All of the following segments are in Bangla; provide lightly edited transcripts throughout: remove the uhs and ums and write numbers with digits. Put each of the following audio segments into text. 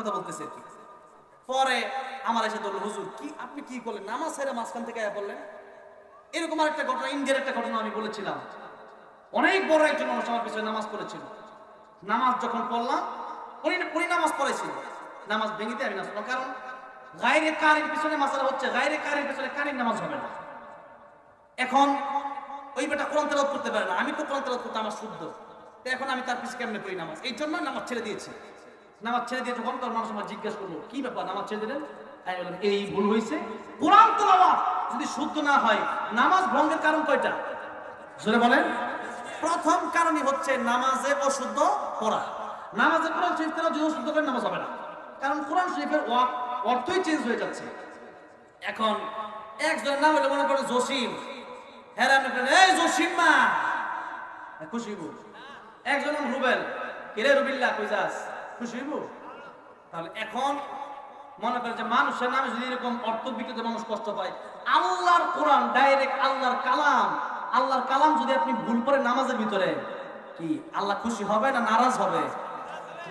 কথা বলতেছে কি। পরে আমার এসে ধরলো, হুজুর কি আপনি কি করলেন, নামাজ ছেড়ে মাঝখান থেকে আয়া পড়লেন। এরকম আরেকটা ঘটনা, ইন্ডিয়ার একটা ঘটনা আমি বলেছিলাম। অনেক বড় একজন মানুষ আমার পিছনে নামাজ পড়েছিল। নামাজ যখন পড়লাম, উনি নামাজ পড়েছিল, নামাজ ভেঙে দিয়ে আমি নামাজ পড়লাম। কারণ গায়রে কারির পিছনে মাসালা হচ্ছে, গায়রে কারির পিছনে কারির নামাজ হবে না। এখন ওই বেটা কোরআন তেলাওয়াত করতে পারে না, আমি তো কোরআন তেলাওয়াত করতে আমার শুদ্ধ, তো এখন আমি তার পিছনে কেমনে পড়ি নামাজ, এই জন্য নামাজ ছেড়ে দিয়েছি। নামাজ ছেড়ে দিয়ে যখন তোর মানুষ আমার জিজ্ঞেস করলো কি ব্যাপার নামাজ ছেড়ে দিলেন, আমি বললাম এই ভুল হয়েছে। কোরআন তেলাওয়াত যদি শুদ্ধ না হয়, নামাজ ভঙ্গের কারণ কয়টা জোরে বলেন? প্রথম কারণই হচ্ছে নামাজে অশুদ্ধ পড়া। নামাজে কোরআন শরীফ তেলাওয়াত যদি অশুদ্ধ করে নামাজ হবে না, কারণ কোরআন শরীফের অর্থই চেঞ্জ হয়ে যাচ্ছে। এখন একজনের নাম হলো মনে করেন জসিম, হ্যাঁ এই জসিম মা খুশিবু। একজন নাম রুবেল, কিরে রুবিল্লা কই যাস, খুশিবু। তাহলে এখন মনে করেন যে মানুষের নামে যদি এরকম অর্থ বিকৃত মানুষ কষ্ট পায়, আল্লাহর কোরআন ডাইরেক্ট আল্লাহর কালাম, আল্লাহর কালাম যদি আপনি ভুল করে নামাজের ভিতরে, কি আল্লাহ খুশি হবে না নারাজ হবে?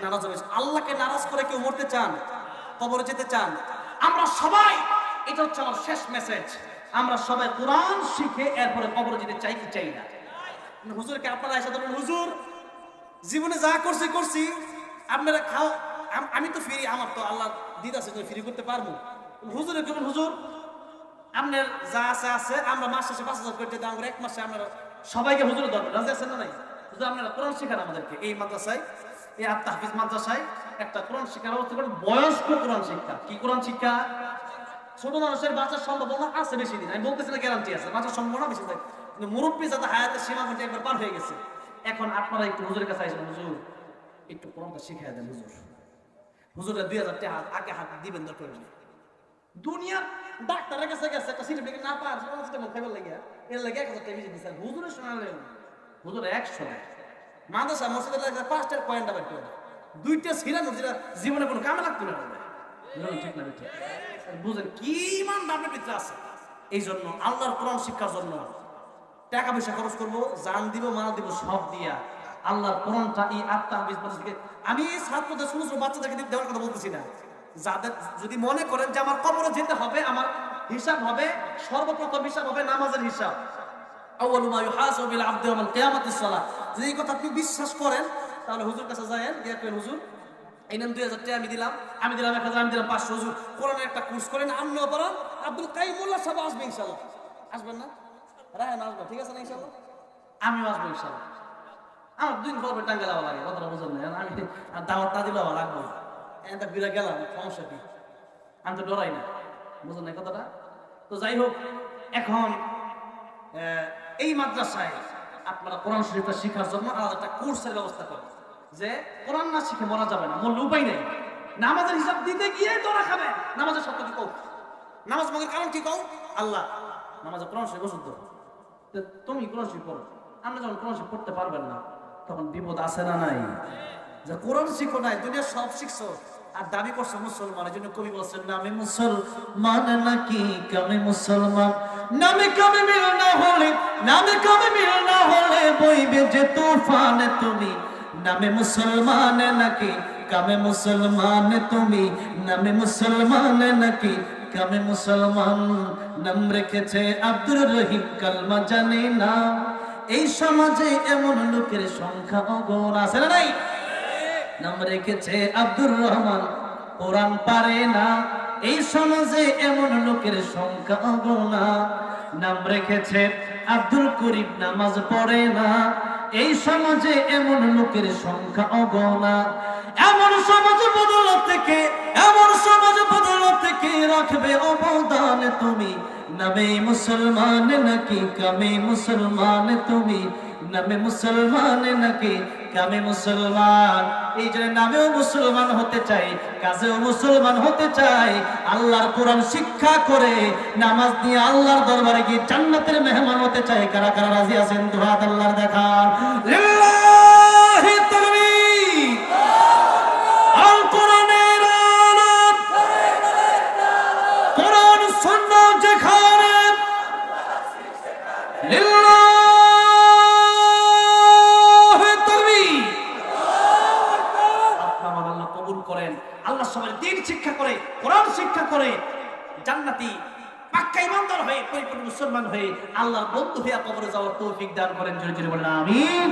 নারাজ হবে। আল্লাহকে নারাজ করে কেউ মরতে চান, কবরে যেতে চান? আমরা সবাই, এটা হচ্ছে আমার শেষ মেসেজ, আমরা সবাই কোরআন শিখে এরপরে কবরে যেতে চাই কি চাই না? হুজুরকে আপনারা এসে ধরুন, হুজুর জীবনে যা করছি করছি, আপনারা খাও, আমি তো ফ্রি, আমার তো আল্লাহ দিদ আছে, ফ্রি করতে পারবো। হুজুরে কেমন, হুজুর আপনার যা আছে আছে, আমরা মাস শেষে 5,000 করে দিতে, আমরা এক মাসে আমরা সবাইকে হুজুরের দরকার, রাজি আছেন না নাই? হুজুর আপনারা কোরআন শিখান আমাদেরকে, এই মাদ্রাসায়, এই আত-তাহফিজ মাদ্রাসায় একটা কোরআন শিক্ষার ব্যবস্থা করেন, বয়স্ক কোরআন শিক্ষা। কি কোরআন শিক্ষা? ছোট মানুষের বাঁচার সম্ভাবনা আছে বেশি দিন, আমি বলতেছি না গ্যারান্টি আছে, বাঁচার সম্ভাবনা বেশি থাকে, কিন্তু মুরব্বী যাতে হায়াতের সীমাবদ্ধ একবার পার হয়ে গেছে। এখন আপনারা একটু হুজুরের কাছে আসেন, হুজুর একটু কোরআনটা শিখিয়ে দেন হুজুর। হুজুরের 2,000 টাকা আগে হাত দিবেন দরকার নেই। দুনিয়ার ডাক্তারের কাছে গেছে, একটা সার্টিফিকেট না পার খাইবার লাগে, এর লাগে 1,000 টাকা বেশি দিচ্ছে। হুজুরের শোনালেন, হুজুর 100 মাদ্রাসা মসজিদের লাগে 5টার পয়েন্টটা বের করে, 2টা ছিলানো যেটা জীবনে কোনো কামে লাগতো না। ঠিক না? ঠিক বুঝেন কি মান আপনার ভিতরে আছে। এই জন্য আল্লাহর কোরআন শিক্ষার জন্য টাকা পয়সা খরচ করবো, জান দিব, মাল দিব, সব দিয়া আল্লাহর কোরআনটা এই আত-তাহফিজ মাদ্রাসাকে, আমি এই ছাত্রদের ছোট ছোট বাচ্চাদেরকে দেওয়ার কথা বলতেছি না। যাদের যদি মনে করেন যে আমার কবরে যেতে হবে, আমার হিসাব হবে, সর্বপ্রথম হিসাব হবে নামাজের হিসাব। আউয়ালু মা ইউহাসাবু বিল আবদি ইয়াউমাল কিয়ামাতিস সালাহ। যদি এই কথা আপনি বিশ্বাস করেন, তাহলে হুজুর কাছে যায়েন, গিয়ে কইন হুজুর এই নাম 2,000 টাকা আমি দিলাম 1,000, আমি দিলাম 500, হুজুর কোরআনের একটা কোর্স করেন, আমরাও পড়ান, আব্দুল কাইয়ুম মোল্লা সাহেব আসবে ইনশাআল্লাহ। আসবেন না? রায়হান আসবে, ঠিক আছে না ইনশাআল্লাহ? আমিও আসবো ইনশাআল্লাহ। আমার 2 দিন পর টাঙ্গে যাওয়া লাগে, কথাটা বুঝেন না? আমি দাওয়াত না দিলেও আমার লাগবে, এটা বিরা গেলাম, সমস্যা কি? আমি তো ডরাই না, বুঝেন না কথাটা? তো যাই হোক, এখন এই মাদ্রাসায় আপনারা কোরআন শরীফটা শেখার জন্য আলাদা একটা কোর্সের ব্যবস্থা করেন, যে কোরআন না শিখে মরা যাবে না, মরলে উপায় নেই। নামাজের হিসাব দিতে গিয়ে তোরা খাবে, নামাজের শব্দ কি কও? নামাজ মগের কারণ কি কও? আল্লাহ। নামাজে কোরআন শরীফ অশুদ্ধ, তুমি কোরআন শরীফ পড়ো। আমরা যখন কোরআন শরীফ পড়তে পারবেন না, তখন বিপদ আছে না নাই? যে কোরআন শিখো নাই, দুনিয়া সব শিখছো আর দাবি করছো মুসলমান। এই জন্য কবি বলছেন, নামে মুসলমান নাকি কামে মুসলমান, নামে কামে মিল না হলে, নামে কামে মিল না হলে বইবে যে তুফান। তুমি নামে মুসলমান নাকি কামে মুসলমান, তুমি নামে মুসলমান নাকি কামে মুসলমান। নাম রেখেছে আব্দুর রহিম, কালমা জানে না। এই সমাজে এমন লোকের সংখ্যা অগণ আছে না নাই? নাম রেখেছে আব্দুর রহমান, কোরআন পারে না। এই সমাজে এমন লোকের সংখ্যা অগণা। নাম রেখেছে আব্দুল করিম, নামাজ পড়ে না। এই সমাজে এমন লোকের সংখ্যা অগণা। এমন সমাজ বদল থেকে, এমন সমাজ বদল থেকে রাখবে অবদান। তুমি নামে মুসলমান নাকি কামে মুসলমান, তুমি নামে মুসলমান নাকি কামে মুসলমান। এই জন্য নামেও মুসলমান হতে চাই, কাজেও মুসলমান হতে চাই। আল্লাহর কোরআন শিক্ষা করে নামাজ দিয়ে আল্লাহর দরবারে গিয়ে জান্নাতের মেহমান হতে চাই। কারা কারা রাজি আছেন? দুই হাত আল্লাহর দেখান। লিল্লাহি তাকবীর। আল কোরআনের আলো, কোরআন সুন্নাহ যেখানে, লিল্লাহ করেন। আল্লাহ সবাই দ্বীন শিক্ষা করে, কোরআন শিক্ষা করে, জান্নাতি পাক্কা ইমানদার হয়ে পরিপূর্ণ মুসলমান হয়ে আল্লাহর বন্ধু হয়ে কবরে যাওয়ার তৌফিক দান করেন। জোরে জোরে বলেন আমিন।